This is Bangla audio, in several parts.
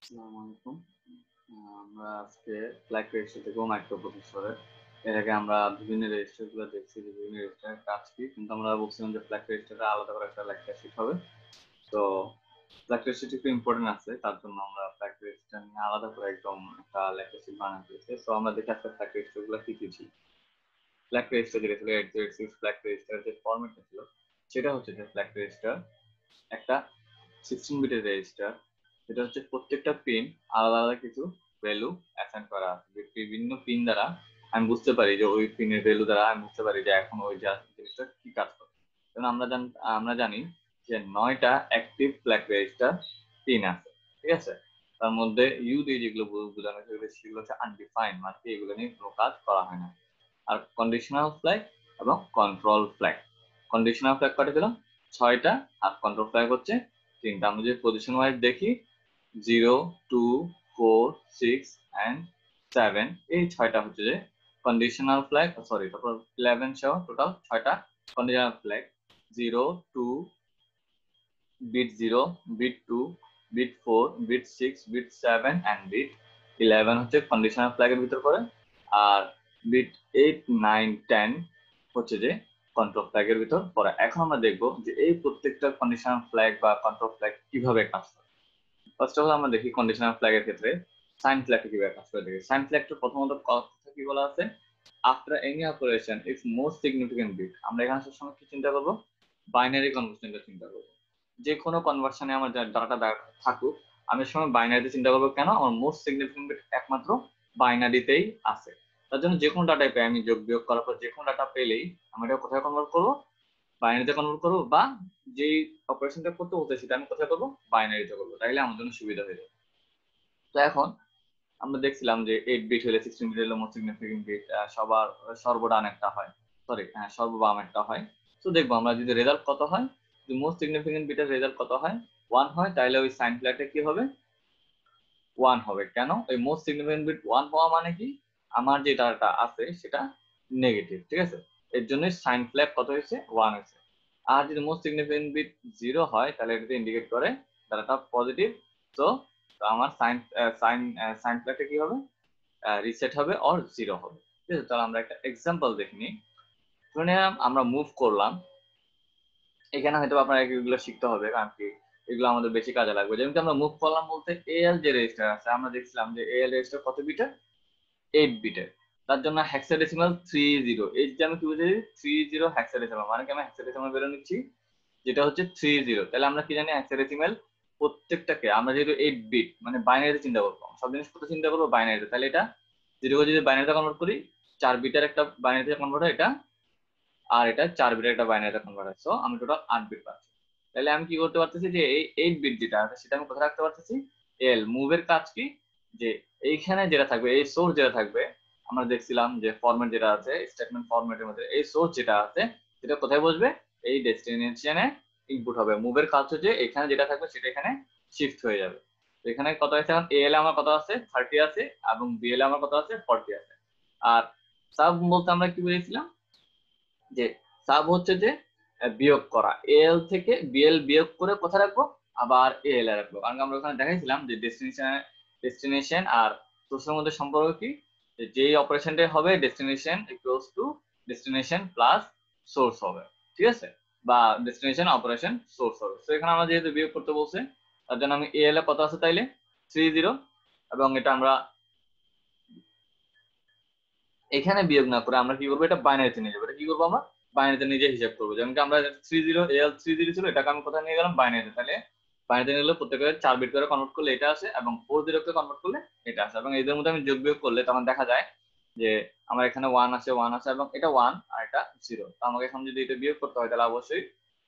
আসসালামু আলাইকুম। আমরা আজকে ফ্ল্যাগ রেজিস্টার থেকে মাইক্রো প্রসেসরের এর আগে আমরা বিভিন্ন রেজিস্টারগুলো দেখছি যে বিভিন্ন রেজিস্টারের কাজ কি, কিন্তু আমরা বলছিলাম যে ফ্ল্যাগ রেজিস্টারটা আলাদা করে একটা লেকচার শিট হবে। তো ফ্ল্যাগ রেজিস্টার একটু ইম্পর্টেন্ট আছে, তার জন্য আমরা ফ্ল্যাগ রেজিস্টার নিয়ে আলাদা করে একদম একটা লেকচার শিট বানাতে দিয়েছি। তো আমরা দেখি আজকে ফ্ল্যাগ রেজিস্টারগুলো কি কি ছিল। ফ্ল্যাগ রেজিস্টার যেটা ছিল 8086 ফ্ল্যাগ রেজিস্টার যে ফরম্যাটটা ছিল সেটা হচ্ছে যে ফ্ল্যাগ রেজিস্টার একটা 16 বিটের রেজিস্টার, যেটা হচ্ছে প্রত্যেকটা পিন আলাদা আলাদা কিছু ভ্যালু অ্যাসাইন করা আছে। বিভিন্ন পিন দ্বারা আমি বুঝতে পারি যে ওই পিনের ভ্যালু দ্বারা আমি বুঝতে পারি যে এখন ওই জিনিসটা কি কাজ করে। কারণ আমরা জানি যে 9টা অ্যাক্টিভ ফ্ল্যাগ রেজিস্টার পিন আছে, ঠিক আছে। তার মধ্যে ইউ দিয়ে যেগুলো বোঝানো হয়েছে সেগুলো হচ্ছে আনডিফাইন্ড, মানে এগুলো নিয়ে কোনো কাজ করা হয় না। আর কন্ডিশনাল ফ্ল্যাগ এবং কন্ট্রোল ফ্ল্যাগ। কন্ডিশনাল ফ্ল্যাগ কটা দিলাম 6টা, আর কন্ট্রোল ফ্ল্যাগ হচ্ছে 3টা। আমরা যদি পজিশন ওয়াইজ দেখি 0, 2, 4, 6 and 7, এই 6টা হচ্ছে যে কন্ডিশনাল ফ্ল্যাগ, সরি তারপর 11 সহ টোটাল 6টা conditional flag. 0, 2, bit 0, bit 2, bit 4, bit 6, bit 7 and bit 11 হচ্ছে কন্ডিশনাল ফ্ল্যাগের ভিতর পড়ে। আর বিট 8, 9, 10 হচ্ছে যে কন্ট্রোল ফ্ল্যাগের ভিতর পড়ে। এখন আমরা দেখবো যে এই প্রত্যেকটা কন্ডিশনাল ফ্ল্যাগ বা কন্ট্রোল ফ্ল্যাগ কিভাবে কাজ করে। ফার্স্ট অফ অল আমরা দেখি কন্ডিশনাল ফ্ল্যাগের ক্ষেত্রে সাইন ফ্ল্যাগটা কিভাবে কাজ করে দেখি। সাইন ফ্ল্যাগটা প্রথমত কথা কি বলা আছে, after any operation if most significant bit. আমরা এখানে সবসময় কি চিন্তা করবো, বাইনারি কনভার্সনটা চিন্তা করবো। যে কোনো কনভার্সনে আমার ডাটা থাকুক, আমি সময় বাইনারিতে চিন্তা করবো। কেন? আমার মোস্ট সিগনিফিকেন্ট বিট একমাত্র বাইনারিতেই আছে। তার জন্য যে কোনো ডাটাই পাই আমি যোগ বিয়োগ করার পর যে কোনো ডাটা পেলেই আমি এটা কোথায় কনভার্ট করবো, বাইনারিতে কনভার্ট করবো, বা যেই অপারেশনটা করতে বলতে সেটা আমি কোথায় করবো, বাইনারিতে করবো। তাইলে আমার জন্য সুবিধা হয়ে যাবে। তো এখন আমরা দেখছিলাম যে 8 বিট হলে 16 বিট হলে মোস্ট সিগনিফিকেন্ট বিট সবার সর্বডান একটা হয়, সরি সর্ববাম একটা হয়। তো দেখবো আমরা যদি রেজাল্ট কত হয়, যদি মোস্ট সিগনিফিকেন্ট বিটের রেজাল্ট কত হয় 1 হয়, তাহলে ওই সাইন ফ্ল্যাগটা কি হবে, 1 হবে। কেন? ওই মোস্ট সিগনিফিকেন্ট বিট 1 হওয়া মানে কি, আমার যে ডাটা আছে সেটা নেগেটিভ, ঠিক আছে। এর জন্যই সাইন ফ্ল্যাগ কত হয়েছে, 1 হয়েছে। আর যদি মোস্ট সিগনিফিকেন্ট বিট 0 হয় তাহলে এটাতে ইন্ডিকেট করে ডাটাটা পজিটিভ। তো আমার সাইন সাইন সাইন ফ্ল্যাগটা কি হবে, রিসেট হবে অর 0 হবে, ঠিক আছে। তাহলে আমরা একটা এক্সাম্পল দেখে নিই। ধরে নিলাম আমরা মুভ করলাম, এখানে হয়তো আপনারা এগুলো শিখতে হবে, কারণ কি এগুলো আমাদের বেশি কাজে লাগবে। যেমন আমরা মুভ করলাম বলতে এএল যে রেজিস্টার আছে, আমরা দেখছিলাম যে এএল রেজিস্টার কত বিটের, 8 বিটের। তার জন্য হেক্সাডেসিমাল 30, এই যে আমি কি বুঝি 30 হেক্সাডেসিমাল, মানে কি আমি হেক্সাডেসিমাল বের নিচ্ছি যেটা হচ্ছে 30। তাহলে আমরা কি জানি হেক্সাডেসিমাল প্রত্যেকটাকে আমরা যেহেতু 8 বিট মানে বাইনারিতে চিন্তা করবো, সব জিনিস কত চিন্তা করবো বাইনারিতে। তাহলে এটা জিরো যদি বাইনারিতে কনভার্ট করি 4 বিটের একটা বাইনারিতে কনভার্ট হয় এটা, আর এটা 4 বিটের একটা বাইনারিতে কনভার্ট হয়। সো আমি টোটাল 8 বিট পাচ্ছি। তাহলে আমি কি করতে পারতেছি যে এই 8 বিট যেটা আছে সেটা আমি কোথায় রাখতে পারতেছি, এল। মুভের কাজ কি, যে এইখানে যেটা থাকবে এই সোর্স যেটা থাকবে, আমরা দেখছিলাম যে ফরম্যাট যেটা আছে স্টেটমেন্ট ফরম্যাটের মধ্যে এই সোর্স যেটা আছে সেটা কোথায় বসবে, এই ডেস্টিনেশনে ইনপুট হবে। মুভের কাজ হচ্ছে এখানে যেটা থাকবে সেটা এখানে শিফট হয়ে যাবে। তো এখানে কত আছে, এখন এল আমার কত আছে 30 আছে, এবং বিএল আমার কত আছে 40 আছে। আর সাব বলতে আমরা কি বুঝেছিলাম, যে সাব হচ্ছে যে বিয়োগ করা, এল থেকে বিএল বিয়োগ করে কোথায় রাখবো, আবার এল এ রাখবো। কারণ আমরা ওখানে দেখাইছিলাম যে ডেস্টিনেশন আর সোর্সের মধ্যে সম্পর্ক কি, যেই অপারেশনটা হবে destination equals to destination plus source হবে, ঠিক আছে, বা ডেস্টিনেশন অপারেশন সোর্স হবে। তো এখানে আমরা যেহেতু বিয়োগ করতে বলছে তার জন্য আমি এল এ কত আছে তাইলে 30, এবং এটা আমরা এখানে বিয়োগ না করে আমরা কি করবো, এটা বাইনারিতে নিয়ে যাবো। এটা কি করবো, আমরা বাইনারিতে নিজে হিসাব করবো। যেমন আমরা 30 এল 30 ছিল, এটাকে আমি কোথায় নিয়ে গেলাম, বাইনারিতে। তাহলে বাইনারিতে নিয়ে গেলে প্রত্যেকের 4 বিট করে কনভার্ট করলে এটা আসে, এবং 40 কে কনভার্ট করলে এটা আসে। এবং এদের মধ্যে আমি যোগ বিয়োগ করলে তখন দেখা যায় যে আমার এখানে 1 আসে, 1 আসে, এবং এটা 1 আর এটা 0। তো আমাকে এখন যদি এটা বিয়োগ করতে হয় তাহলে অবশ্যই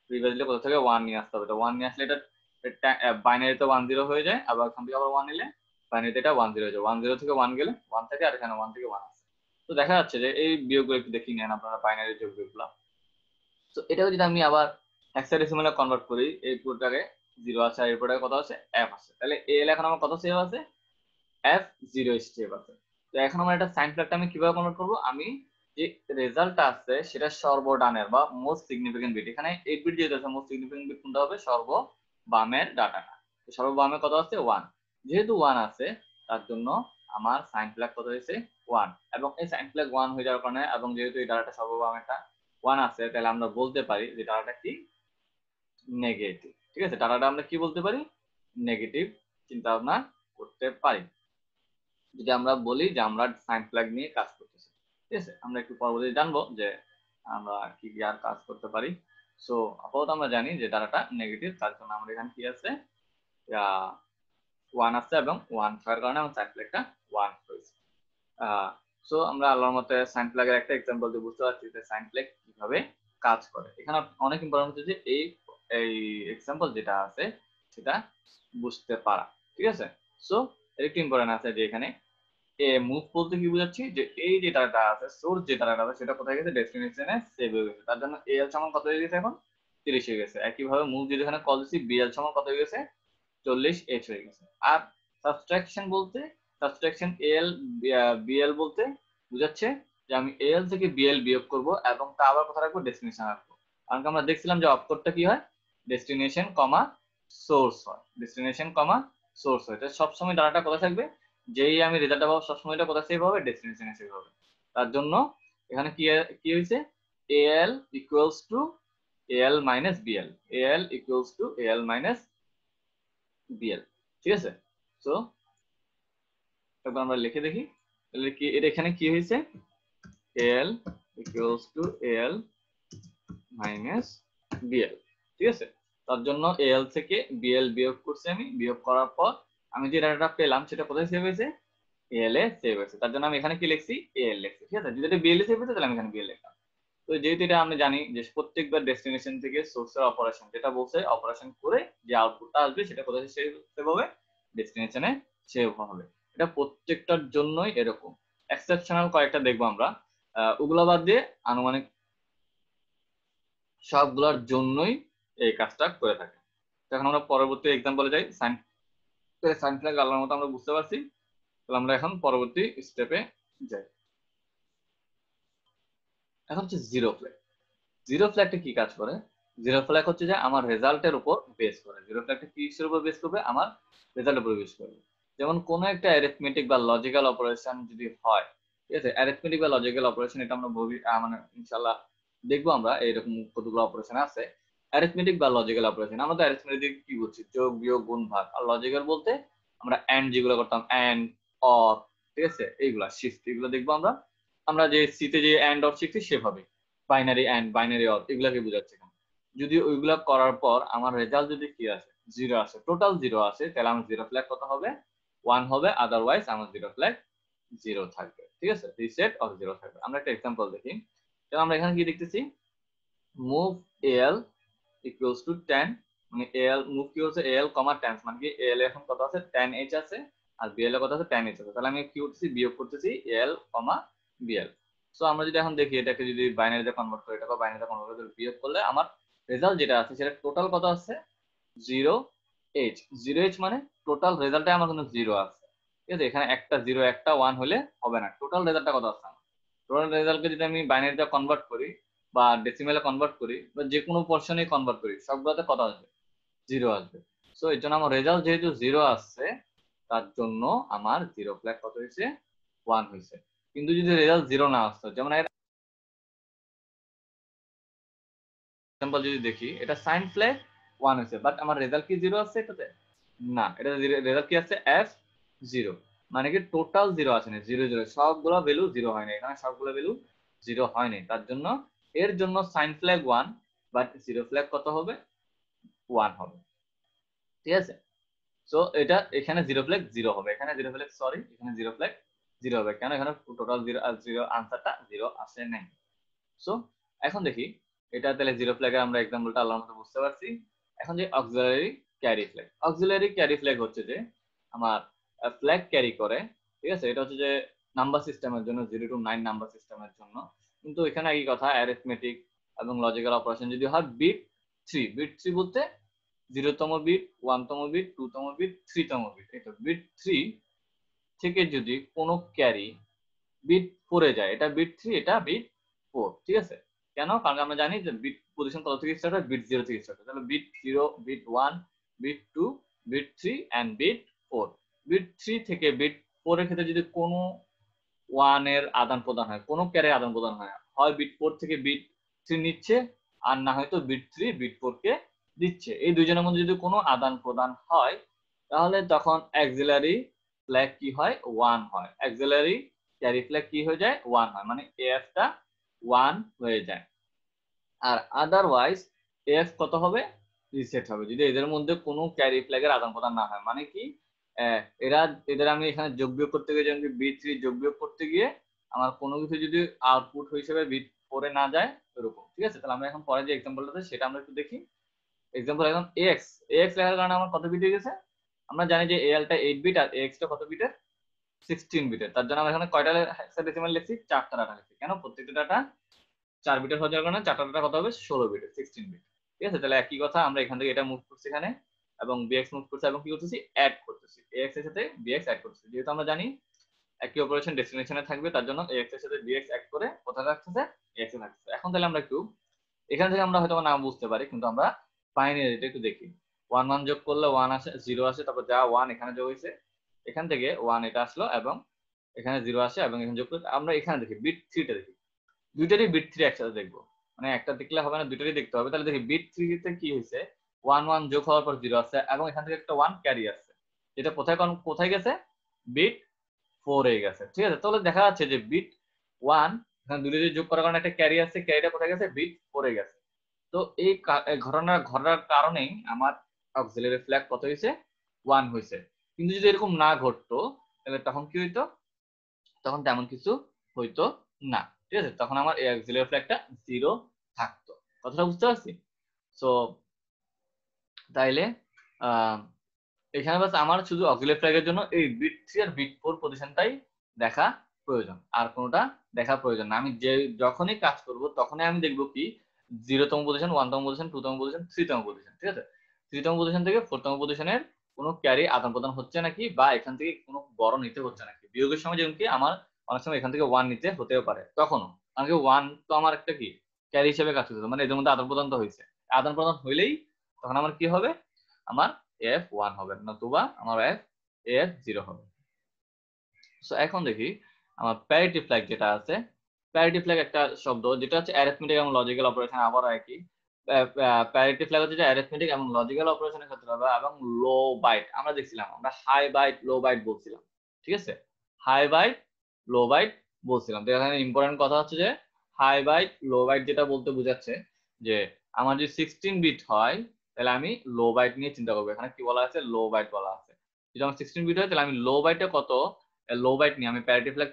প্রিভিয়াসলি কোথা থেকে 1 নিয়ে আসতে হবে। তো 1 নিয়ে আসলে এটা বাইনারিতে 1 0 হয়ে যায়, আবার এখান থেকে আবার 1 নিলে বাইনারিতে এটা 1 0 হয়ে যায়। 1 0 থেকে 1 গেলে 1 থাকে, আর এখানে 1 থেকে 1 আসে। তো দেখা যাচ্ছে যে এই বিয়োগগুলো একটু দেখে নেন আপনারা, বাইনারি যোগ বিয়োগগুলো। তো এটাও যদি আমি আবার হেক্সাডেসিমালে কনভার্ট করি, এই পুরোটাকে 0 আছে আর এরপরে কত আছে, f আছে। তাহলে এল এখন আমার কত সেভ আছে, f 0 সেভ আছে। তো এখন আমার এটা সাইন ফ্ল্যাগটা আমি কিভাবে কনভার্ট করব, আমি যে রেজাল্টটা আছে সেটা সর্বডানের বা মোস্ট সিগনিফিকেন্ট বিট, এখানে 8 বিট যেহেতু আছে মোস্ট সিগনিফিকেন্ট বিট কোনটা হবে, সর্ববামের ডাটাটা। তো সর্ববামে কত আছে 1, যেহেতু 1 আছে তার জন্য আমার সাইন ফ্ল্যাগ কত হয়েছে 1, এবং এই সাইন ফ্ল্যাগ 1 হয়ে যাওয়ার কারণে এবং যেহেতু এই ডাটাটা সর্বপ্রথম একটা 1 আছে, তাহলে আমরা বলতে পারি যে ডাটাটা কি নেগেটিভ। ঠিক আছে, ডাটাটা আমরা কি বলতে পারি নেগেটিভ চিন্তা ভাবনা করতে পারি যদি আমরা বলি যে আমরা সাইন ফ্ল্যাগ নিয়ে কাজ করতেছি। ঠিক আছে, আমরা একটু পরবর্তীতে জানবো যে আমরা কি কি আর কাজ করতে পারি। সো আপাতত আমরা জানি যে ডাটাটা নেগেটিভ, তার জন্য আমরা এখানে কি আছে 1 আছে এবং 1 থাকার কারণে আমার সাইন ফ্ল্যাগটা 1 হয়েছে। সো আমরা আল্লাহর মতে সাইন ফ্ল্যাগের একটা एग्जांपल দিয়ে বুঝতে পারছি যে সাইন ফ্ল্যাগ কিভাবে কাজ করে। এখানে অনেক ইম্পর্টেন্ট হচ্ছে যে এই এই एग्जांपल যেটা আছে সেটা বুঝতে পারা। ঠিক আছে, সো এর একটু ইম্পর্টেন্ট আছে যে এখানে এ মুভ বলতে কি বোঝাচ্ছি যে এই যে ডাটা আছে সোর্স যে ডাটা আছে সেটা কোথায় গেছে ডেস্টিনেশনে সেভ হয়ে গেছে, তার জন্য এল সমান কত হয়ে গেছে এখন 30 হয়ে গেছে। একইভাবে মুভ যদি এখানে কল দিছি বিএল সমান কত হয়ে গেছে 40 এইচ হয়ে গেছে। আর সাবট্রাকশন বলতে সাবট্রাকশন এল বিএল বলতে বোঝাচ্ছে যে আমি এল থেকে বিএল বিয়োগ করব এবং তা আবার কোথায় রাখবো ডেস্টিনেশন রাখবো। কারণ আমরা দেখছিলাম যে অপকোডটা কি হয় ডেস্টিনেশন কমা সোর্স হয়, ডেস্টিনেশন কমা সোর্স হয়। তো সবসময় ডাটাটা কোথায় থাকবে, যেই আমি রেজাল্টটা পাবো সবসময় এটা কোথায় সেভ হবে ডেস্টিনেশনে সেভ হবে। তার জন্য এখানে কি কি হয়েছে L equals to L minus BL, L equals to L minus BL. ঠিক আছে, সো একবার আমরা লিখে দেখি তাহলে কি এটা এখানে কি হয়েছে L equals to L minus BL. ঠিক আছে, তার জন্য এল থেকে বিএল বিয়োগ করছি আমি, বিয়োগ করার পর আমি যে ডাটাটা পেলাম সেটা কোথায় সেভ হয়েছে এল এ সেভ হয়েছে। তার জন্য আমি এখানে কি লিখছি এল লিখছি। ঠিক আছে, যদি এটা বিএল এ সেভ হয়েছে তাহলে আমি এখানে বিএল লিখলাম। তো যেহেতু এটা আমরা জানি যে প্রত্যেকবার ডেস্টিনেশন থেকে সোর্সের অপারেশন যেটা বলছে অপারেশন করে যে আউটপুটটা আসবে সেটা কোথায় সেভ হবে ডেস্টিনেশনে সেভ হবে। এটা প্রত্যেকটার জন্যই এরকম, এক্সেপশনাল কয়েকটা দেখবো আমরা, ওগুলা বাদ দিয়ে আনুমানিক সবগুলোর জন্যই এই কাজটা করে থাকে। এখন আমরা পরবর্তী এক্সাম্পলে যাই। সাইন ফ্ল্যাগ আল্লাহর মতো আমরা বুঝতে পারছি, তাহলে আমরা এখন পরবর্তী স্টেপে যাই। এখন হচ্ছে জিরো ফ্ল্যাগ। জিরো ফ্ল্যাগটা কি কাজ করে, জিরো ফ্ল্যাগ হচ্ছে যে আমার রেজাল্টের উপর বেস করে। জিরো ফ্ল্যাগটা কিসের উপর বেস করবে আমার রেজাল্টের উপর বেস করবে। যেমন কোন একটা অ্যারিথমেটিক বা লজিক্যাল অপারেশন যদি হয়, ঠিক আছে, অ্যারিথমেটিক বা লজিক্যাল অপারেশন এটা আমরা মানে ইনশাআল্লাহ দেখবো আমরা এরকম কতগুলো অপারেশন আছে অ্যারিথমেটিক বা লজিক্যাল অপারেশন। আমরা তো অ্যারিথমেটিক কি বুঝছি যোগ বিয়োগ গুণ ভাগ, আর লজিক্যাল বলতে আমরা এন্ড যেগুলো করতাম এন্ড অর, ঠিক আছে, এইগুলা শিফট এগুলো দেখবো আমরা। আমরা যে সিতে যে এন্ড অর শিখছি সেভাবে বাইনারি এন্ড বাইনারি অর এগুলাকে বোঝাচ্ছে। যদি ওইগুলা করার পর আমার রেজাল্ট যদি কি আসে জিরো আসে, টোটাল জিরো আসে, তাহলে আমার জিরো ফ্ল্যাগ কত হবে 1 হবে, আদারওয়াইজ আমার জিরো ফ্ল্যাগ জিরো থাকবে। ঠিক আছে, রিসেট অর জিরো থাকবে। আমরা একটা এক্সাম্পল দেখি। তাহলে আমরা এখানে কি দেখতেছি মুভ এল ইকুয়ালস টু 10, মানে এল মুভ কি হচ্ছে এল কমা 10, মানে কি এল এখন কত আছে 10h আছে আর বিএল এর কত আছে 10h আছে। তাহলে আমি কি করতেছি বিয়োগ করতেছি এল কমা বিএল। সো আমরা যদি এখন দেখি এটাকে যদি বাইনারিতে কনভার্ট করি, এটা বাইনারিতে কনভার্ট করে বিয়োগ করলে আমার রেজাল্ট যেটা আছে সেটা টোটাল কত আছে 0h। 0h মানে টোটাল রেজাল্টে আমার কিন্তু 0 আছে। ঠিক আছে, এখানে একটা 0 একটা 1 হলে হবে না, টোটাল রেজাল্টটা কত আছে আমার। টোটাল রেজাল্টকে যদি আমি বাইনারিতে কনভার্ট করি বা ডেসিমেলে কনভার্ট করি বা যে কোনো পোর্শনে কনভার্ট করি সবগুলোতে কত আসবে 0 আসবে। সো এর জন্য আমার রেজাল্ট যেহেতু 0 আসছে তার জন্য আমার জিরো ফ্ল্যাগ কত হয়েছে 1 হয়েছে। কিন্তু যদি রেজাল্ট 0 না আসতো, যেমন এক্সাম্পল যদি দেখি এটা সাইন ফ্ল্যাগ 1 হয়েছে বাট আমার রেজাল্ট কি 0 আসছে এটাতে না, এটা রেজাল্ট কি আছে f0, মানে কি টোটাল 0 আসে না, 0 0 সবগুলো ভ্যালু 0 হয় না, এখানে সবগুলো ভ্যালু 0 হয় না। তার জন্য এর জন্য sign flag 1 but zero flag কত হবে 1 হবে। ঠিক আছে, সো এটা এখানে জিরো ফ্ল্যাগ 0 হবে, এখানে জিরো ফ্ল্যাগ সরি এখানে জিরো ফ্ল্যাগ 0 হবে, কেন এখানে টোটাল 0 0 আনসারটা 0 আসে নাই। সো এখন দেখি এটা তাহলে জিরো ফ্ল্যাগের আমরা एग्जांपलটা আল্লাহর মতো বুঝতে পারছি। এখন যে auxiliary carry flag, auxiliary carry flag হচ্ছে যে আমার ফ্ল্যাগ ক্যারি করে। ঠিক আছে, এটা হচ্ছে যে নাম্বার সিস্টেমের জন্য 0 to 9 নাম্বার সিস্টেমের জন্য। কিন্তু এখানে একই কথা অ্যারিথমেটিক এবং লজিক্যাল অপারেশন যদি হয় বিট 3, বিট 3 বলতে 0তম বিট 1তম বিট 2তম বিট 3তম বিট, এটা বিট 3 থেকে যদি কোনো ক্যারি বিট 4 এ যায়, এটা বিট 3 এটা বিট 4। ঠিক আছে, কেন, কারণ আমরা জানি যে বিট পজিশন কত থেকে স্টার্ট হয় বিট 0 থেকে স্টার্ট হয়। তাহলে bit 0 bit 1 bit 2 bit 3 and bit 4, bit 3 থেকে বিট 4 এর ক্ষেত্রে যদি কোনো 1 এর আদান প্রদান হয়, কোনো ক্যারির আদান প্রদান হয়, হয় বিট 4 থেকে বিট 3 নিচ্ছে, আর না হয়তো বিট 3 বিট 4 কে দিচ্ছে। এই দুইজনের মধ্যে যদি কোনো আদান প্রদান হয়, তাহলে তখন অক্সিলারি ফ্ল্যাগ কি হয়? 1 হয়। অক্সিলারি ক্যারি ফ্ল্যাগ কি হয়ে যায়? 1 হয়, মানে এফ টা 1 হয়ে যায়। আর আদারওয়াইজ এফ কত হবে? রিসেট হবে, যদি এদের মধ্যে কোনো ক্যারি ফ্ল্যাগের আদান প্রদান না হয়। মানে কি, এদের আমি এখানে যোগ বিয়োগ করতে গিয়ে, যেমন বিট 3 যোগ বিয়োগ করতে গিয়ে আমার কোনো কিছু যদি আউটপুট হিসেবে বিট 4 এ না যায়, এরকম। ঠিক আছে, তাহলে আমরা এখন পরে যে এক্সাম্পলটা আছে সেটা আমরা একটু দেখি। এক্সাম্পল এখন এক্স লেখার কারণে আমার কত বিট হয়ে গেছে? আমরা জানি যে এল টা 8 বিট আর এক্স টা কত বিটের? 16 বিটের। তার জন্য আমরা এখানে কয়টা হেক্সাডেসিমাল লিখছি? 4টা ডাটা লিখছি। কেন? প্রত্যেকটা ডাটা 4 বিটের হওয়ার কারণে 4টা ডাটা কত হবে? 16 বিটের, 16 বিট। ঠিক আছে, তাহলে একই কথা, আমরা এখান থেকে এটা মুভ করছি এখানে, এবং বিএক্স মুভ করছি, এবং কি করতেছি? অ্যাড করতেছি, এক্স এর সাথে বিএক্স অ্যাড করতেছি। যেহেতু আমরা জানি একই অপারেশন ডেস্টিনেশনে থাকবে, তার জন্য এক্স এর সাথে বিএক্স অ্যাড করে কোথায় রাখতেছে? এক্স এ রাখতেছে। এখন তাহলে আমরা একটু এখান থেকে আমরা হয়তো না বুঝতে পারি, কিন্তু আমরা বাইনারিটা একটু দেখি। 1 1 যোগ করলে 1 আসে, 0 আসে, তারপর যা 1 এখানে যোগ হয়েছে, এখান থেকে 1 এটা আসলো, এবং এখানে 0 আসে, এবং এখানে যোগ করে আমরা এখানে দেখি বিট 3 টা দেখি। দুইটারই বিট 3 একসাথে দেখবো, মানে একটা দেখলে হবে না, দুইটারই দেখতে হবে। তাহলে দেখি বিট 3 তে কি হয়েছে? 1 1 যোগ হওয়ার পর 0 আসছে, এবং এখান থেকে একটা 1 ক্যারি আসছে, এটা কোথায় কোথায় গেছে? বিট 4 এ গেছে। ঠিক আছে, তাহলে দেখা যাচ্ছে যে বিট 1 এখানে দুইটা যোগ করার কারণে একটা ক্যারি আসছে, ক্যারিটা কোথায় গেছে? বিট 4 এ গেছে। তো এই ঘটনার কারণেই আমার অক্সিলারি ফ্ল্যাগ কত হয়েছে? 1 হয়েছে। কিন্তু যদি এরকম না ঘটতো, তাহলে তখন কি হইতো? তখন তেমন কিছু হইতো না। ঠিক আছে, তখন আমার এই অক্সিলারি ফ্ল্যাগটা 0 থাকতো। কথাটা বুঝতে পারছি? সো তাইলে এখানে বাস আমার শুধু অক্সিলারি ফ্ল্যাগের জন্য এই বিট 3 আর বিট 4 পজিশনটাই দেখা প্রয়োজন, আর কোনোটা দেখা প্রয়োজন না। আমি যখনই কাজ করব তখনই আমি দেখব কি 0তম পজিশন, 1তম পজিশন, 2তম পজিশন, 3তম পজিশন। ঠিক আছে, 3তম পজিশন থেকে 4তম পজিশনের কোনো ক্যারি আদান প্রদান হচ্ছে নাকি, বা এখান থেকে কোনো বড় নিতে হচ্ছে নাকি। বিয়োগের সময় যেমন কি আমার অনেক সময় এখান থেকে 1 নিতে হতেও পারে, তখনও কারণ কি 1 তো আমার একটা কি ক্যারি হিসেবে কাজ করতে, মানে এদের মধ্যে আদান প্রদান তো হয়েছে। আদান প্রদান হইলেই তখন আমার কি হবে? আমার এফ 1 হবে, নতুবা আমার এফ 0 হবে। সো এখন দেখি আমার প্যারিটি ফ্ল্যাগ যেটা আছে। প্যারিটি ফ্ল্যাগ একটা শব্দ যেটা হচ্ছে অ্যারিথমেটিক এবং লজিক্যাল অপারেশন, আবার একই। প্যারিটি ফ্ল্যাগ হচ্ছে যে অ্যারিথমেটিক এবং লজিক্যাল অপারেশনের ক্ষেত্রে হবে, এবং লো বাইট আমরা দেখছিলাম, আমরা হাই বাইট লো বাইট বলছিলাম। ঠিক আছে, হাই বাইট লো বাইট বলছিলাম। তো এখানে ইম্পর্টেন্ট কথা হচ্ছে যে হাই বাইট লো বাইট যেটা বলতে বোঝাচ্ছে যে আমার যদি 16 বিট হয়, তাহলে আমি লো বাইট নিয়ে চিন্তা করবো। এখানে কি বলা আছে? লো বাইট বলা আছে। যদি আমার 16 বিট হয়, তাহলে আমি লো বাইটে কত, লো বাইট নিয়ে আমি প্যারিটি ফ্ল্যাগ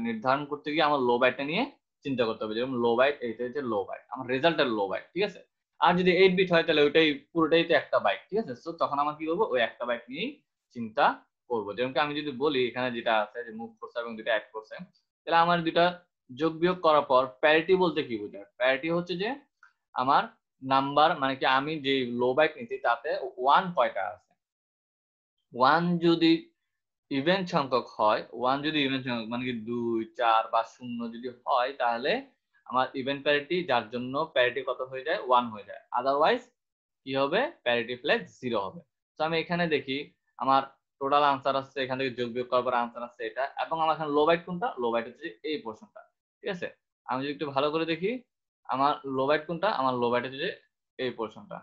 নির্ধারণ করতে গিয়ে আমার লো বাইটটা নিয়ে চিন্তা করতে হবে। যেরকম লো বাইট, এইটা হচ্ছে লো বাইট, আমার রেজাল্টের লো বাইট। ঠিক আছে, আর যদি 8 বিট হয়, তাহলে ওইটাই পুরোটাই তো একটা বাইট। ঠিক আছে, তো তখন আমার কি করবো? ওই একটা বাইট নিয়েই চিন্তা করবো। যেরকম আমি যদি বলি এখানে যেটা আছে যে মুভ করছে এবং দুটা অ্যাড করছে, তাহলে আমার দুটা যোগ বিয়োগ করার পর প্যারিটি বলতে কি বোঝায়? প্যারিটি হচ্ছে যে আমার নাম্বার, মানে কি আমি যে লো বাইট নিচ্ছি তাতে 1 কয়টা আছে। 1 যদি ইভেন সংখ্যক হয়, 1 যদি ইভেন সংখ্যক মানে কি 2 4 বা 0 যদি হয়, তাহলে আমার ইভেন প্যারিটি, যার জন্য প্যারিটি কত হয়ে যায়? 1 হয়ে যায়। আদারওয়াইজ কি হবে? প্যারিটি ফ্ল্যাগ 0 হবে। তো আমি এখানে দেখি আমার টোটাল আনসার আসছে, এখান থেকে যোগ বিয়োগ করার পর আনসার আসছে এটা, এবং আমার এখানে লো বাইট কোনটা? লো বাইট হচ্ছে এই পোরশনটা। ঠিক আছে, আমি যদি একটু ভালো করে দেখি আমার লো বাইট কোনটা? আমার লো বাইট হচ্ছে এই পোরশনটা।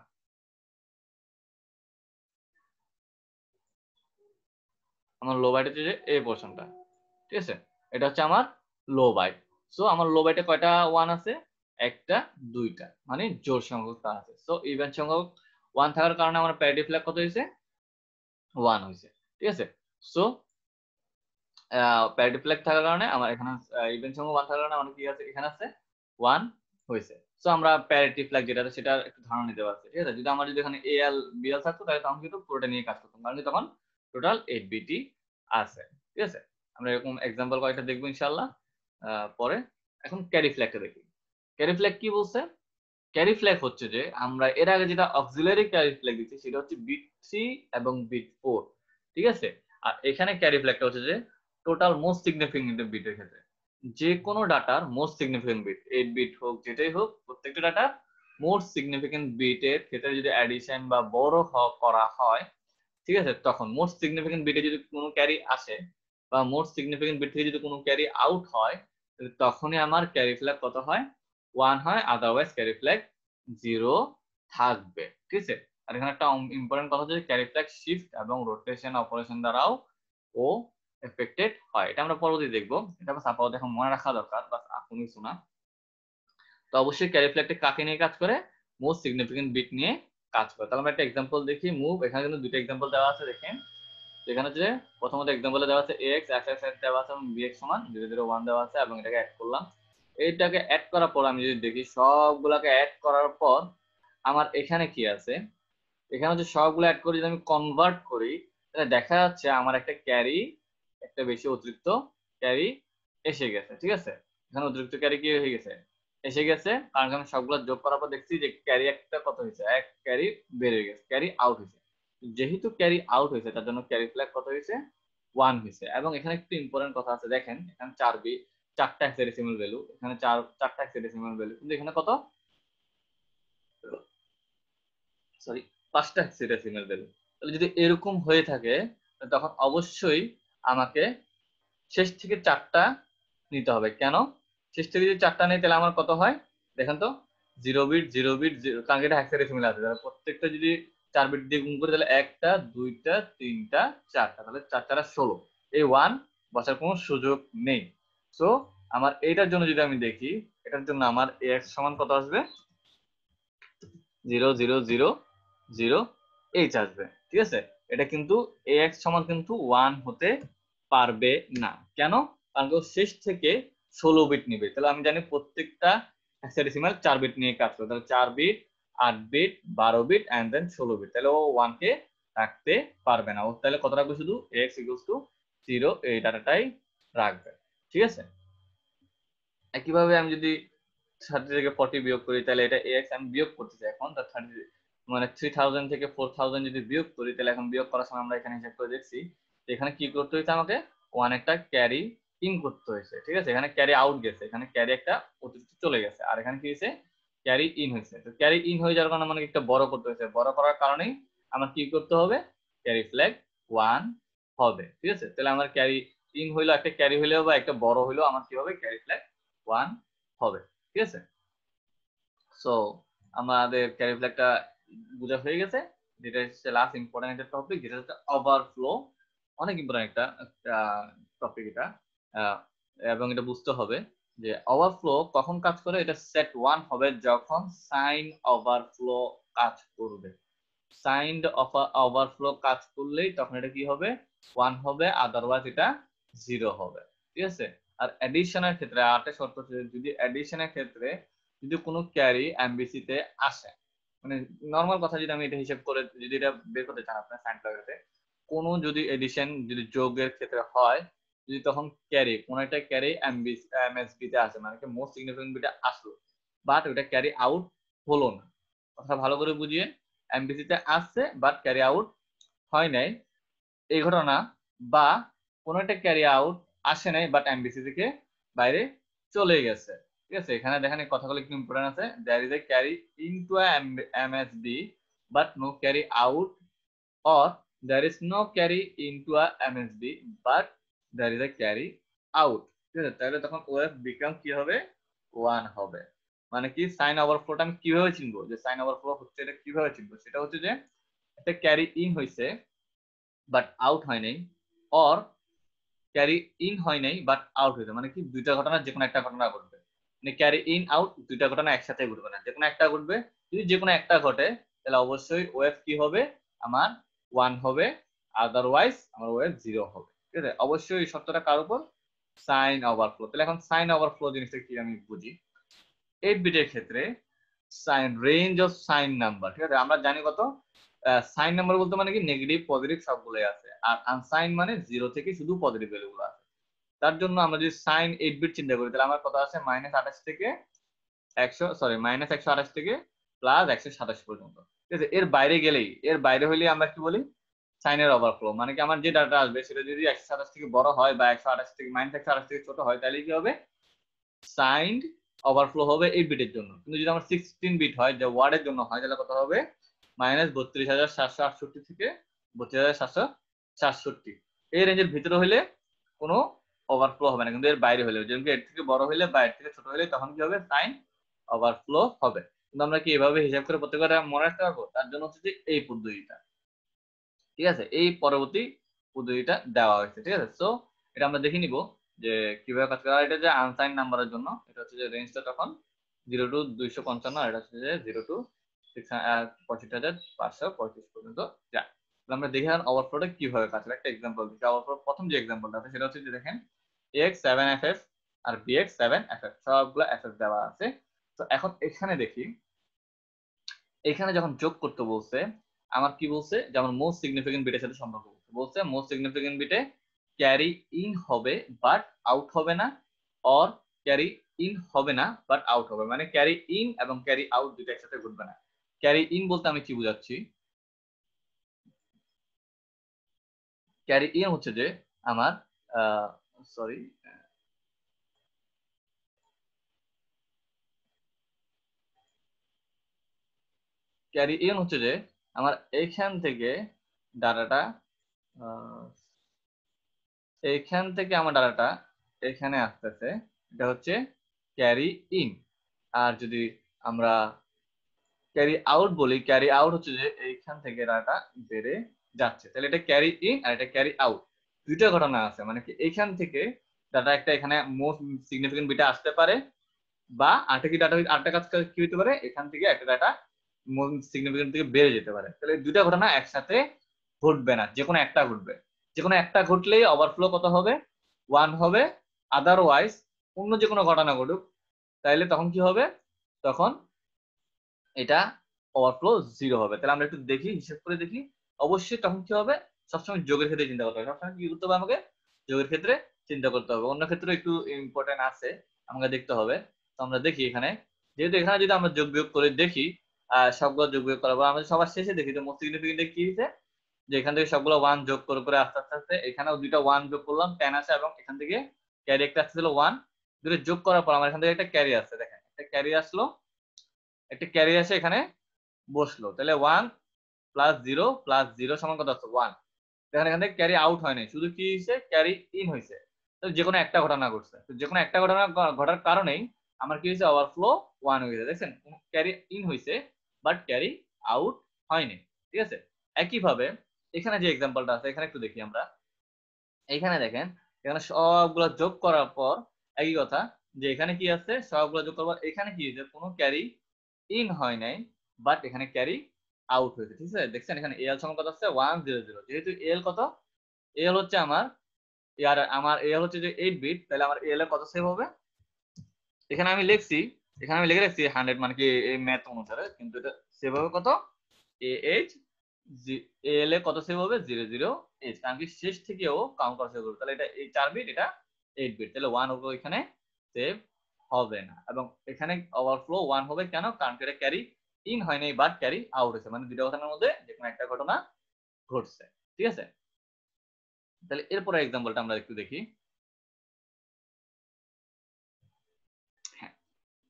আমার লো বাইট হচ্ছে এই পোরশনটা। ঠিক আছে, এটা হচ্ছে আমার লো বাইট। সো আমার লো বাইটে কয়টা 1 আছে? একটা, দুইটা, মানে জোড় সংখ্যকটা আছে। সো ইভেন সংখ্যক 1 থাকার কারণে আমার প্যারিটি ফ্ল্যাগ কত হয়েছে? 1 হয়েছে। ঠিক আছে, সো প্যারিটি ফ্ল্যাগ থাকার কারণে আমার এখানে ইভেন সংখ্যক 1 থাকার কারণে আমার কি আছে? এখানে আছে 1 হয়েছে। সো আমরা প্যারিটি ফ্ল্যাগ যেটা আছে সেটা একটু ধারণা নিতে পারছি। ঠিক আছে, যদি আমার যদি এখানে এল বিএল থাকতো, তাহলে তখন কিন্তু পুরোটা নিয়ে কাজ করতাম, কারণ তখন টোটাল 8 বিটি আছে। ঠিক আছে, আমরা এরকম এক্সাম্পল কয়েকটা দেখবো ইনশাআল্লাহ পরে। এখন ক্যারি ফ্ল্যাগটা দেখি। ক্যারি ফ্ল্যাগ কি বলছে? ক্যারি ফ্ল্যাগ হচ্ছে যে আমরা এর আগে যেটা অক্সিলারি ক্যারি ফ্ল্যাগ দিচ্ছি সেটা হচ্ছে বিট 3 এবং বিট 4। ঠিক আছে, আর এখানে ক্যারি ফ্ল্যাগটা হচ্ছে যে টোটাল মোস্ট সিগনিফিকেন্ট বিটের ক্ষেত্রে যে কোনো ডাটার মোস্ট সিগনিফিকেন্ট বিট, 8 বিট হোক যেটাই হোক, প্রত্যেকটা ডাটার মোস্ট সিগনিফিকেন্ট বিটের ক্ষেত্রে যদি অ্যাডিশন বা বড় করা হয়, ঠিক আছে, তখন মোস্ট সিগনিফিকেন্ট বিটে যদি কোনো ক্যারি আসে বা মোস্ট সিগনিফিকেন্ট বিট থেকে যদি কোনো ক্যারি আউট হয়, তখনই আমার ক্যারি ফ্ল্যাগ কত হয়? 1 হয়, আদারওয়াইজ ক্যারি ফ্ল্যাগ 0 থাকবে। ঠিক আছে, আর এখানে একটা ইম্পর্টেন্ট কথা হচ্ছে ক্যারি ফ্ল্যাগ শিফট এবং রোটেশন অপারেশন দ্বারাও ও এফেক্টেড হয়। এটা আমরা পরবর্তীতে দেখবো, এটা বাস আপাতত এখন মনে রাখা দরকার, বাস কোনো কিছু না। তো অবশ্যই ক্যারি ফ্ল্যাগটা কাকে নিয়ে কাজ করে? মোস্ট সিগনিফিকেন্ট বিট নিয়ে কাজ করে। তাহলে আমরা একটা এক্সাম্পল দেখি। মুভ, এখানে কিন্তু দুটো এক্সাম্পল দেওয়া আছে, দেখেন। এখানে যে প্রথমত এক্সাম্পলে দেওয়া আছে ax x দেওয়া আছে এবং bx সমান 0 0 1 দেওয়া আছে এবং এটাকে অ্যাড করলাম। এইটাকে অ্যাড করার পর আমি যদি দেখি সবগুলোকে অ্যাড করার পর আমার এখানে কি আছে, এখানে হচ্ছে সবগুলো অ্যাড করে যদি আমি কনভার্ট করি, তাহলে দেখা যাচ্ছে আমার একটা ক্যারি, একটা বেশি অতিরিক্ত ক্যারি এসে গেছে। ঠিক আছে, এখানে অতিরিক্ত ক্যারি কি হয়ে গেছে? এসে গেছে, কারণ আমি সবগুলো যোগ করার পর দেখছি যে ক্যারি একটা কত হয়েছে, এক ক্যারি বের হয়ে গেছে, ক্যারি আউট হয়েছে। যেহেতু ক্যারি আউট হয়েছে তার জন্য ক্যারি ফ্ল্যাগ কত হয়েছে? 1 হয়েছে। এবং এখানে একটু ইম্পর্টেন্ট কথা আছে, দেখেন এখানে 4টা হেক্সাডেসিমাল ভ্যালু, এখানে 4টা হেক্সাডেসিমাল ভ্যালু, কিন্তু এখানে কত, সরি 5টা হেক্সাডেসিমাল ভ্যালু। তাহলে যদি এরকম হয়ে থাকে তখন অবশ্যই আমাকে শেষ থেকে 4টা নিতে হবে। কেন শেষ থেকে যদি 4টা নেই তাহলে আমার কত হয় দেখেন তো, 0 বিট 0 বিট, কারণ এটা হেক্সাডেসিমাল আছে, তাহলে প্রত্যেকটা যদি 4 বিট দিয়ে গুণ করে তাহলে 1টা 2টা 3টা 4টা, তাহলে 4 4 16, এই 1 বসার কোনো সুযোগ নেই। সো আমার এইটার জন্য যদি আমি দেখি, এটার জন্য আমার ax সমান কত আসবে? 0 0 0 0 h আসবে। ঠিক আছে, এটা কিন্তু ax সমান কিন্তু 1 হতে পারবে না। কেন? কারণ শেষ থেকে 16 বিট নিবে। তাহলে আমি জানি প্রত্যেকটা হেক্সাডেসিমাল 4 বিট নিয়ে কাজ করে, তাহলে 4 bit 8 bit 12 bit and then 16 bit, তাহলে ও 1 কে রাখতে পারবে না। ও তাহলে কত রাখবে? শুধু ax 0 এই ডাটাটাই রাখবে। ঠিক আছে, একইভাবে আমি যদি 30 থেকে 40 বিয়োগ করি, তাহলে এটা ax আমি বিয়োগ করতে চাই এখন, তার 30 মানে 3000 থেকে 4000 যদি বিয়োগ করি, তাহলে এখন বিয়োগ করার সময় আমরা এখানে হিসাব করে দেখছি এখানে কি করতে হয়েছে, আমাকে 1 একটা ক্যারি ইন করতে হয়েছে। ঠিক আছে, এখানে ক্যারি আউট গেছে, এখানে ক্যারি একটা অতিরিক্ত চলে গেছে, আর এখানে কি হয়েছে? ক্যারি ইন হয়েছে। তো ক্যারি ইন হয়ে যাওয়ার কারণে আমাকে একটা বড় করতে হয়েছে, বড় করার কারণেই আমার কি করতে হবে? ক্যারি ফ্ল্যাগ 1 হবে। ঠিক আছে, তাহলে আমার ক্যারি ইন হইলো, একটা ক্যারি হইলেও বা একটা বড় হইলেও আমার কি হবে? ক্যারি ফ্ল্যাগ 1 হবে। ঠিক আছে, সো আমাদের ক্যারি ফ্ল্যাগটা বোঝা হয়ে গেছে। যেটা হচ্ছে লাস্ট ইম্পর্টেন্ট একটা টপিক, যেটা হচ্ছে ওভারফ্লো। অনেক ইম্পর্টেন্ট একটা টপিক এটা, এবং এটা বুঝতে হবে যে ওভারফ্লো কখন কাজ করে। এটা সেট 1 হবে যখন সাইন ওভারফ্লো কাজ করবে। সাইন ওভারফ্লো কাজ করলেই তখন এটা কি হবে? 1 হবে, আদারওয়াইজ এটা 0 হবে। ঠিক আছে, আর এডিশনের ক্ষেত্রে আরেকটা শর্ত হচ্ছে, যদি এডিশনের ক্ষেত্রে যদি কোনো ক্যারি এমবিসি তে আসে, মানে নরমাল কথা যদি আমি এটা হিসাব করে যদি এটা বের করতে চান আপনার সাইন ফ্ল্যাগেতে, কোনো যদি এডিশন যদি যোগের ক্ষেত্রে হয়, যদি তখন ক্যারি কোনো একটা ক্যারি এমএসবি তে আসে, মানে কি মোস্ট সিগনিফিকেন্ট বিটা আসলো, বাট ওটা ক্যারি আউট হলো না। কথা ভালো করে বুঝিয়ে, এমবিসি তে আসছে বাট ক্যারি আউট হয় নাই, এই ঘটনা, বা কোনো একটা ক্যারি আউট আসে নাই বাট এমবিসি থেকে বাইরে চলে গেছে। ঠিক আছে, এখানে দেখেন এই কথাগুলো একটু ইম্পর্টেন্ট আছে। There is a carry into MSB but no carry out, or there is no carry into a MSB but there is a carry out। ঠিক আছে, তাহলে তখন ওএফ বিকাম কি হবে? 1 হবে। মানে কি সাইন ওভারফ্লোটা আমি কিভাবে চিনবো যে সাইন ওভারফ্লো হচ্ছে, এটা কিভাবে চিনবো? সেটা হচ্ছে যে একটা ক্যারি ইন হয়েছে বাট আউট হয় নাই, অর ক্যারি ইন হয় নাই বাট আউট হয়েছে, মানে কি দুইটা ঘটনা যে কোনো একটা ঘটনা ঘটবে। মানে ক্যারি ইন আউট দুইটা ঘটনা একসাথে ঘটবে না, যে কোনো একটা ঘটবে। যদি যে কোনো একটা ঘটে তাহলে অবশ্যই ওএফ কি হবে? আমার 1 হবে, আদারওয়াইজ আমার ওএফ 0 হবে। ঠিক আছে, অবশ্যই এই শর্তটা কার উপর? Sign overflow. তাহলে এখন সাইন ওভারফ্লো জিনিসটা কি আমি বুঝি। 8 বিটের ক্ষেত্রে sign range of sign number, ঠিক আছে, আমরা জানি কত সাইন নাম্বার বলতে মানে কি নেগেটিভ পজিটিভ সবগুলোই আছে, আর আনসাইন মানে 0 থেকে শুধু পজিটিভ ভ্যালুগুলো আছে। তার জন্য আমরা যদি সাইন 8 বিট চিন্তা করি, তাহলে আমার কত আছে? -28 থেকে 100, সরি -128 থেকে +127 পর্যন্ত। ঠিক আছে, এর বাইরে গেলেই, এর বাইরে হইলে আমরা কি বলি? সাইনের ওভারফ্লো। মানে কি আমার যে ডাটা আসবে সেটা যদি 127 থেকে বড় হয় বা 128 থেকে -128 থেকে ছোট হয়, তাহলে কি হবে? সাইন ওভারফ্লো হবে 8 বিটের জন্য। কিন্তু যদি আমার 16 বিট হয়, যে ওয়ার্ডের জন্য হয়, তাহলে কত হবে? -32768 থেকে 32,767 এই রেঞ্জের ভিতরে হলে কোনো ওভারফ্লো হবে না, কিন্তু এর বাইরে হলে, যেমন এর থেকে বড় হলে বা এর থেকে ছোট হলে তখন কি হবে, সাইন ওভারফ্লো হবে। কিন্তু আমরা কি এভাবে হিসাব করে প্রত্যেকটা মনে রাখতে পারবো? তার জন্য হচ্ছে যে এই পদ্ধতিটা, ঠিক আছে, এই পরবর্তী পদ্ধতিটা দেওয়া হয়েছে, ঠিক আছে। সো এটা আমরা দেখে নিব যে কিভাবে কাজ করে। এটা যে আনসাইন নাম্বারের জন্য এটা হচ্ছে যে রেঞ্জটা তখন 0 টু 255, আর এটা হচ্ছে যে 0 টু 65,535 পর্যন্ত যায়। আমরা দেখে ওভারফ্লোটা কিভাবে কাজ করে, একটা এক্সাম্পল দিচ্ছি। ওভারফ্লো প্রথম যে এক্সাম্পলটা আছে সেটা হচ্ছে যে দেখেন AX7FF আর BX7FF সবগুলো FF দেওয়া আছে। তো এখন এখানে দেখি, এখানে যখন যোগ করতে বলছে আমার কি বলছে, যেমন মোস্ট সিগনিফিকেন্ট বিটের সাথে সম্পর্ক বলছে মোস্ট সিগনিফিকেন্ট বিটে ক্যারি ইন হবে বাট আউট হবে না, অর ক্যারি ইন হবে না বাট আউট হবে, মানে ক্যারি ইন এবং ক্যারি আউট দুটো একসাথে ঘটবে না। ক্যারি ইন বলতে আমি কি বুঝাচ্ছি, ক্যারি ইন হচ্ছে যে আমার সরি ক্যারি ইন হচ্ছে যে আমার এইখান থেকে ডাটাটা এইখান থেকে আমার ডাটাটা এখানে আসতেছে, এটা হচ্ছে ক্যারি ইন। আর যদি আমরা ক্যারি আউট বলি, ক্যারি আউট হচ্ছে যে এইখান থেকে ডাটা বেড়ে যাচ্ছে, তাহলে এটা ক্যারি ইন আর এটা ক্যারি আউট, দুইটা ঘটনা আছে। মানে কি এইখান থেকে ডাটা একটা এখানে মোস্ট সিগনিফিকেন্ট বিটা আসতে পারে, বা আরেকটা কি ডাটা আরেকটা কাজ কি হতে পারে, এখান থেকে একটা ডাটা মোস্ট সিগনিফিকেন্ট থেকে বেড়ে যেতে পারে। তাহলে দুইটা ঘটনা একসাথে ঘটবে না, যে কোনো একটা ঘটবে। যে কোনো একটা ঘটলেই ওভারফ্লো কত হবে, 1 হবে। আদারওয়াইজ অন্য যে কোনো ঘটনা ঘটুক তাইলে তখন কি হবে, তখন এটা ওভারফ্লো 0 হবে। তাহলে আমরা একটু দেখি, হিসাব করে দেখি। অবশ্যই তখন কি হবে, সবসময় যোগের ক্ষেত্রে চিন্তা করতে হবে, সবসময় কি করতে হবে আমাকে, যোগের ক্ষেত্রে চিন্তা করতে হবে। অন্য ক্ষেত্রে একটু ইম্পর্টেন্ট আছে, আমাকে দেখতে হবে। তো আমরা দেখি এখানে, যেহেতু এখানে যদি আমরা যোগ বিয়োগ করে দেখি, সবগুলো যোগ বিয়োগ করার পর আমরা সবার শেষে দেখি যে মোস্ট সিগনিফিকেন্ট কি হয়েছে, যে এখান থেকে সবগুলো 1 যোগ করে করে আস্তে আস্তে আস্তে এখানেও দুইটা 1 যোগ করলাম 10 আসে, এবং এখান থেকে ক্যারি একটা আসছিল 1, দুটো যোগ করার পর আমার এখান থেকে একটা ক্যারি আসছে, দেখেন একটা ক্যারি আসলো, একটা ক্যারি আসে এখানে বসলো, তাহলে 1 প্লাস 0 প্লাস 0 সমান কত আছে 1। দেখেন এখান থেকে ক্যারি আউট হয় নাই, শুধু কি হয়েছে, ক্যারি ইন হয়েছে। তো যে কোনো একটা ঘটনা ঘটছে, তো যে কোনো একটা ঘটনা ঘটার কারণেই আমার কি হয়েছে, ওভারফ্লো 1 হয়েছে। দেখছেন ক্যারি ইন হয়েছে বাট ক্যারি আউট হয়নি, ঠিক আছে। একইভাবে এখানে যে এক্সাম্পলটা আছে এখানে একটু দেখি আমরা। এখানে দেখেন এখানে সবগুলো যোগ করার পর একই কথা, যে এখানে কি আছে, সবগুলো যোগ করার পর এখানে কি হয়েছে, কোনো ক্যারি ইন হয় নাই বাট এখানে ক্যারি আউট হয়েছে, ঠিক আছে। দেখছেন এখানে এল সমান কত আছে 100, যেহেতু এল কত, এল হচ্ছে আমার আমার এল হচ্ছে যে 8 বিট, তাহলে আমার এল এর কত সেভ হবে, এখানে আমি লিখছি, এখানে আমি লিখে রাখছি 100, মানে কি এই ম্যাথ অনুসারে, কিন্তু এটা সেভ হবে কত, AH এল এ কত সেভ হবে 00H, কারণ কি শেষ থেকেও কাউন্ট করা শুরু করবে, তাহলে এটা এই 4 বিট, এটা 8 বিট, তাহলে 1 হবে এখানে সেভ হবে না। এবং এখানে ওভারফ্লো 1 হবে কেন, কারণ এটা ক্যারি ইন হয় নাই বাট ক্যারি আউট হয়েছে, মানে দুটো ঘটনার মধ্যে যে কোনো একটা ঘটনা ঘটছে, ঠিক আছে। তাহলে এরপরে এক্সাম্পলটা আমরা একটু দেখি। হ্যাঁ,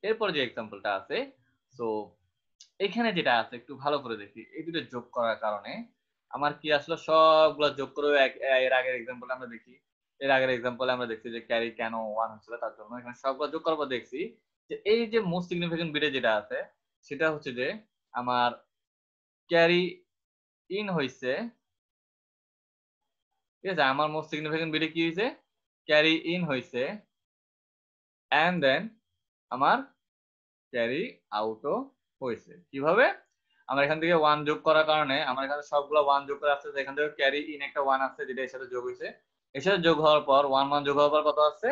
এরপরে যে এক্সাম্পলটা আছে, সো এখানে যেটা আছে একটু ভালো করে দেখি, এই দুটো যোগ করার কারণে আমার কি আসলে সবগুলো যোগ করে এর আগের এক্সাম্পল আমরা দেখি, এর আগের এক্সাম্পলে আমরা দেখছি যে ক্যারি কেন 1 হচ্ছিল, তার জন্য এখানে সবগুলো যোগ করার পর দেখছি যে এই যে মোস্ট সিগনিফিকেন্ট বিটে যেটা আছে সেটা হচ্ছে যে আমার ক্যারি ইন হইছে, ঠিক আছে। আমার মোস্ট সিগনিফিকেন্ট বিটে কি হয়েছে, ক্যারি ইন হইছে, এন্ড দেন আমার ক্যারি আউটও হয়েছে। কিভাবে, আমরা এখান থেকে 1 যোগ করার কারণে আমার এখানে সবগুলো 1 যোগ করে আসছে, এখান থেকে ক্যারি ইন একটা 1 আসছে যেটা এর সাথে যোগ হয়েছে, এর সাথে যোগ হওয়ার পর 1 1 যোগ হওয়ার পর কত আসছে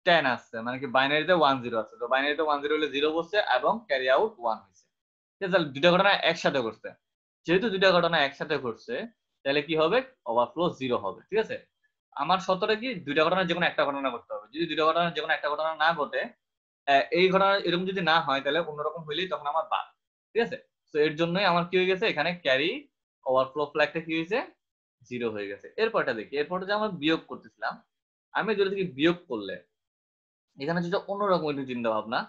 10 আসছে, মানে কি বাইনারিতে 1 0 আছে, তো বাইনারিতে 1 0 হলে 0 বসছে এবং ক্যারি আউট 1 হয়েছে, ঠিক আছে। দুটো ঘটনা একসাথে ঘটছে, যেহেতু দুটো ঘটনা একসাথে ঘটছে তাহলে কি হবে, ওভারফ্লো 0 হবে, ঠিক আছে। আমার শর্তটা কি, দুইটা ঘটনা যে কোনো একটা ঘটনা ঘটতে হবে, যদি দুটো ঘটনা যে কোনো একটা ঘটনা না ঘটে, এই ঘটনা এরকম যদি না হয় তাহলে অন্যরকম হইলেই তখন আমার বাদ, ঠিক আছে। তো এর জন্যই আমার কি হয়ে গেছে, এখানে ক্যারি ওভারফ্লো ফ্ল্যাগটা কি হয়েছে 0 হয়ে গেছে। এরপরটা দেখি, এরপরটা যে আমরা বিয়োগ করতেছিলাম, আমি যদি থেকে বিয়োগ করলে এখানে যেটা অন্যরকম একটু চিন্তা ভাবনা,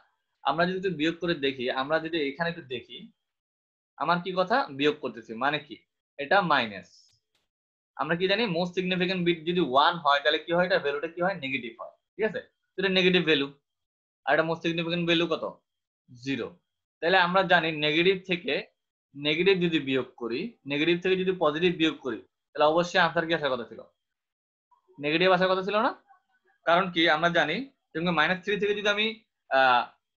আমরা যদি বিয়োগ করে দেখি, আমরা যদি এখানে একটু দেখি আমার কি কথা বিয়োগ করতেছি, মানে কি এটা মাইনাস। আমরা কি জানি মোস্ট সিগনিফিকেন্ট বিট যদি 1 হয় তাহলে কি হয়, এটা ভ্যালুটা কি হয়, নেগেটিভ হয়। ঠিক আছে, এটা নেগেটিভ ভ্যালু, আর এটা মোস্ট সিগনিফিকেন্ট ভ্যালু কত, 0। তাহলে আমরা জানি নেগেটিভ থেকে নেগেটিভ যদি বিয়োগ করি, নেগেটিভ থেকে যদি পজিটিভ বিয়োগ করি, তাহলে অবশ্যই আনসার কি আসার কথা ছিল, নেগেটিভ আসার কথা ছিল না? কারণ কি আমরা জানি -3 থেকে যদি আমি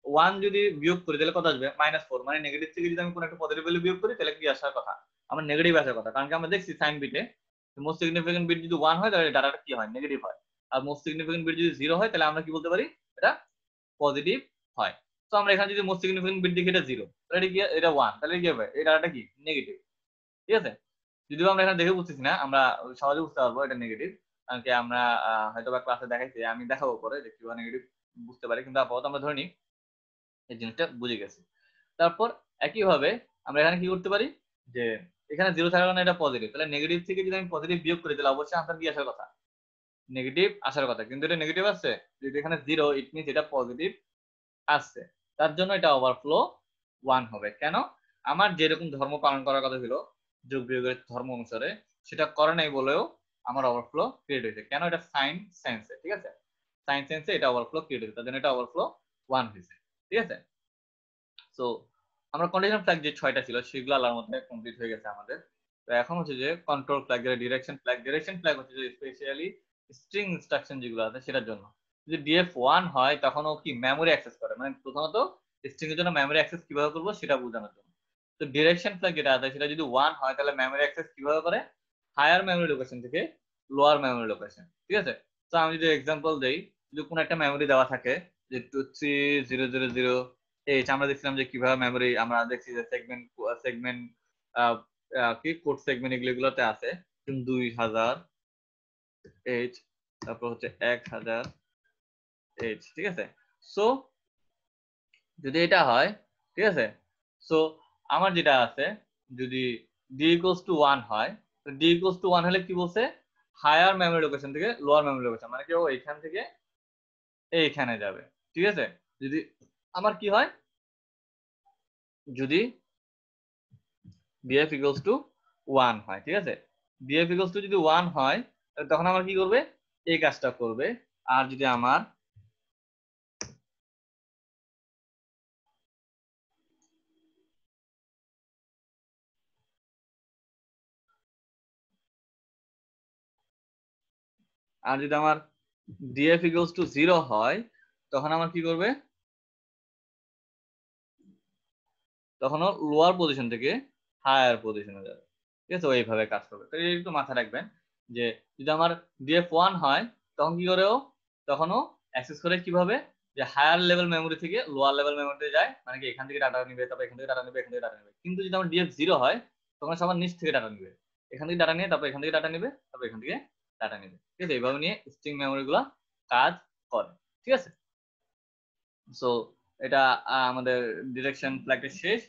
1 যদি বিয়োগ করি তাহলে কত আসবে, -4। মানে নেগেটিভ থেকে যদি আমি কোনো একটা পজিটিভ ভ্যালু বিয়োগ করি তাহলে কি আসার কথা, আমার নেগেটিভ আসার কথা। কারণ কি আমরা দেখছি সাইন বিটে মোস্ট সিগনিফিকেন্ট বিট যদি 1 হয় তাহলে ডাটাটা কি হয়, নেগেটিভ হয়। আর মোস্ট সিগনিফিকেন্ট বিট যদি 0 হয় তাহলে আমরা কি বলতে পারি, এটা পজিটিভ হয়। তো আমরা এখানে যদি মোস্ট সিগনিফিকেন্ট বিট দেখি এটা 0, তাহলে এটা কি, এটা 1, তাহলে কি হবে, এই ডাটাটা কি, নেগেটিভ। ঠিক আছে, যদিও আমরা এখানে দেখে বুঝতেছি না, আমরা সহজে বুঝতে পারবো এটা নেগেটিভ। কারণ কি আমরা হয়তো বা ক্লাসে দেখাইছি, আমি দেখাবো পরে যে কিভাবে নেগেটিভ বুঝতে পারি, কিন্তু আপাতত আমরা ধরে নিই এই জিনিসটা বুঝে গেছি। তারপর একইভাবে আমরা এখানে কি করতে পারি, যে এখানে 0 থাকার কারণে এটা পজিটিভ, তাহলে নেগেটিভ থেকে যদি আমি পজিটিভ বিয়োগ করি তাহলে অবশ্যই আনসার কি আসার কথা, নেগেটিভ আসার কথা। কিন্তু এটা নেগেটিভ আসছে, যদি এখানে 0 ইট মিনস এটা পজিটিভ আসছে, তার জন্য এটা ওভারফ্লো 1 হবে। কেন, আমার যেরকম ধর্ম পালন করার কথা ছিল যোগ বিয়োগের ধর্ম অনুসারে, সেটা করে নাই বলেও আমার ওভারফ্লো ক্রিয়েট হয়েছে। কেন, এটা সাইন সেন্সে, ঠিক আছে, সাইন সেন্সে এটা ওভারফ্লো ক্রিয়েট হয়েছে, তার জন্য এটা ওভারফ্লো 1 হয়েছে। ঠিক আছে, সো আমরা কন্ডিশন ফ্ল্যাগ যে 6টা ছিল সেগুলো আল্লাহর মধ্যে কমপ্লিট হয়ে গেছে আমাদের। তো এখন হচ্ছে যে কন্ট্রোল ফ্ল্যাগ, যেটা ডিরেকশন ফ্ল্যাগ। ডিরেকশন ফ্ল্যাগ হচ্ছে যে স্পেশালি স্ট্রিং ইনস্ট্রাকশন যেগুলো আছে সেটার জন্য। যদি df1 হয় তখন ও কি মেমোরি অ্যাক্সেস করে, মানে প্রথমত স্ট্রিং এর জন্য মেমোরি অ্যাক্সেস কিভাবে করব সেটা বোঝানোর জন্য। তো ডিরেকশন ফ্ল্যাগ যেটা আছে সেটা যদি 1 হয় তাহলে মেমোরি অ্যাক্সেস কিভাবে করে, হায়ার মেমোরি লোকেশন থেকে লোয়ার মেমোরি লোকেশন। ঠিক আছে, তো আমি যদি এক্সাম্পল দেই, যদি কোনো একটা মেমোরি দেওয়া থাকে যে 23000H, আমরা দেখছিলাম যে কিভাবে মেমোরি, আমরা দেখছি যে সেগমেন্ট সেগমেন্ট কি কোড সেগমেন্ট এগুলোতে আছে 2000H, তারপর হচ্ছে 1000H। ঠিক আছে, সো যদি এটা হয়, ঠিক আছে, সো আমার যেটা আছে যদি d equals to 1 হয়, তো d equals to 1 হলে কি বলছে, হায়ার মেমোরি লোকেশন থেকে লোয়ার মেমোরি লোকেশন, মানে কি ও এইখান থেকে এইখানে যাবে। ঠিক আছে, যদি আমার কি হয়, যদি df equals to 1 হয়, ঠিক আছে, df equals to যদি 1 হয় তখন আমার কি করবে, এই কাজটা করবে। আর যদি আমার df equals to 0 হয় তখন আমার কি করবে, তখন লোয়ার পজিশন থেকে হায়ার পজিশনে যাবে। ঠিক আছে, এইভাবে কাজ করবে। তো একটু মাথায় রাখবেন যে যদি আমার df1 হয় তখন কি করে, ও তখনও অ্যাক্সেস করে কিভাবে, যে হায়ার লেভেল মেমোরি থেকে লোয়ার লেভেল মেমোরিতে যায়, মানে কি এখান থেকে ডাটা নিবে, তারপর এখান থেকে ডাটা নিবে, এখান থেকে ডাটা নিবে। কিন্তু যদি আমার df0 হয় তখন সবার নিচ থেকে ডাটা নিবে, এখান থেকে ডাটা নিয়ে তারপর এখান থেকে ডাটা নিবে, তারপর এখান থেকে ডাটা নিবে। ঠিক আছে, এইভাবে নিয়ে স্ট্রিং মেমোরি গুলো কাজ করে। ঠিক আছে, সো এটা আমাদের ডিরেকশন ফ্ল্যাগের শেষ।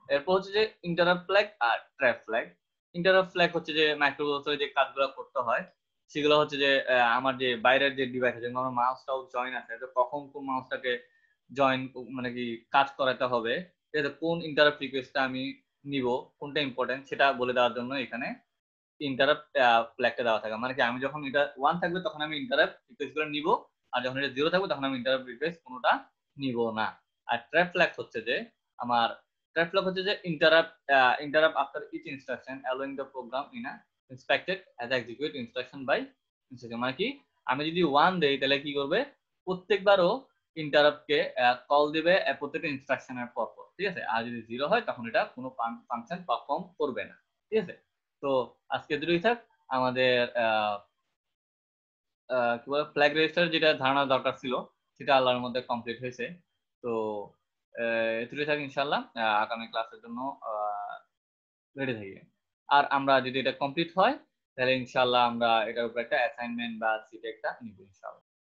এরপর হচ্ছে যে ইন্টারাপ্ট ফ্ল্যাগ আর ট্র্যাপ ফ্ল্যাগ। ইন্টারাপ্ট ফ্ল্যাগ হচ্ছে যে মাইক্রোপ্রসেসরে যে কাজগুলো করতে হয় সেগুলো হচ্ছে যে আমার যে বাইরের যে ডিভাইস আছে, যেমন আমার মাউসটাও জয়েন আছে, তো কখন কোন মাউসটাকে জয়েন, মানে কি কাজ করাতে হবে, ঠিক আছে, কোন ইন্টারাপ্ট রিকোয়েস্টটা আমি নিব, কোনটা ইম্পর্টেন্ট সেটা বলে দেওয়ার জন্য এখানে ইন্টারাপ্ট ফ্ল্যাগটা দেওয়া থাকে। মানে কি আমি যখন এটা 1 থাকবে তখন আমি ইন্টারাপ্ট রিকোয়েস্ট গুলো নিব, আর যখন এটা 0 থাকবে তখন আমি ইন্টারাপ্ট রিকোয়েস্ট কোনোটা নিব না। আর ট্র্যাপ ফ্ল্যাগ হচ্ছে যে আমার ট্র্যাপ ফ্ল্যাগ হচ্ছে যে interrupt after each instruction allowing the program in a inspected as execute instruction by instruction. মানে কি আমি যদি 1 দেই তাহলে কি করবে, প্রত্যেকবারও ইন্টারাপ্টকে কল দিবে প্রত্যেকটা ইনস্ট্রাকশনের পর পর। ঠিক আছে, আর যদি 0 হয় তখন এটা কোনো ফাংশন পারফর্ম করবে না। ঠিক আছে, তো আজকে দুটোই থাক। আমাদের কি বলে ফ্ল্যাগ রেজিস্টার যেটা ধারণা দরকার ছিল সেটা আল্লাহর মধ্যে কমপ্লিট হয়েছে। তো এতটুকুই থাক, ইনশাল্লাহ আগামী ক্লাসের জন্য রেডি থাকি। আর আমরা যদি এটা কমপ্লিট হয় তাহলে ইনশাল্লাহ আমরা এটার উপর একটা অ্যাসাইনমেন্ট বা সিট একটা নিব ইনশাল্লাহ।